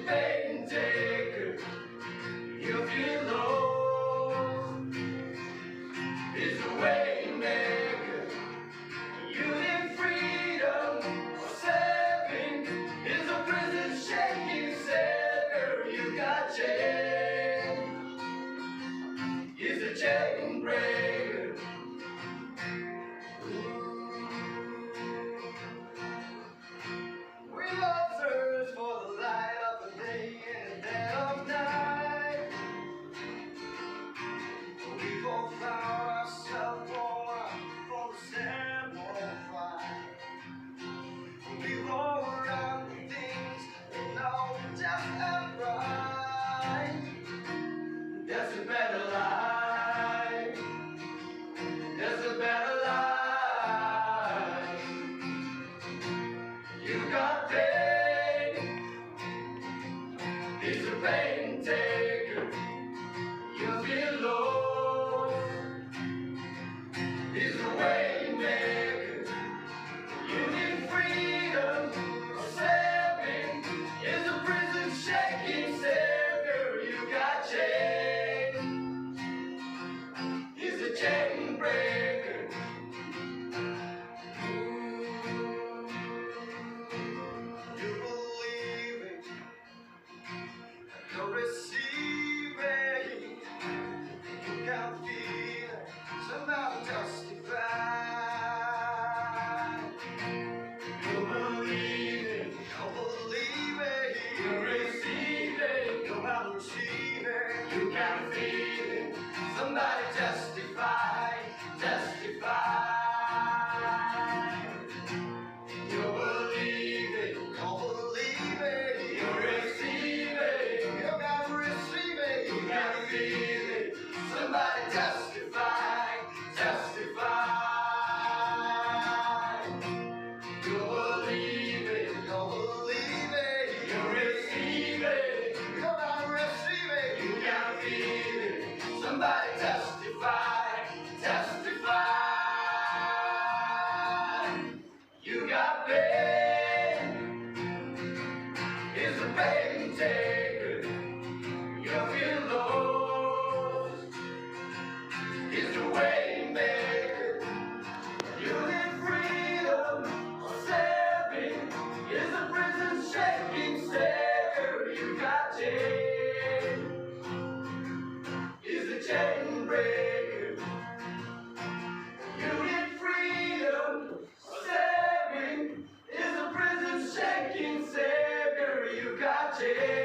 pain taker. You feel low. He's a way maker. You need freedom or saving. He's a prison shaking savior. You got chain. He's a chain breaker. We all search for the light of the day and the dead of night. We've all found ourselves from the sand won't fly. We've all done things we know just ain't right. There's a better life. There's a better life. You got pain. He's a pain taker. You feel low. He's a way maker. You need freedom or saving. He's a prison shaking savior. You got chain. He's a chain breaker. You believe it, you're receiving. You can feel it, somehow justified. You believe it, you're receiving. You are receiving, you can feel it. Somebody justify, justify. You believe it, you're receiving. You gotta receive it, you gotta feel it. Somebody justify, justify. You believe it, you receive it. You gotta receive it, you gotta feel it. Somebody justify, justify. You got pain. He's a pain taker. You feel lost. He's a way maker. You need freedom or saving. He's a prison shaking savior. You got chain. He's a chain breaker. You need freedom or saving. He's a prison shaking savior. You got chain.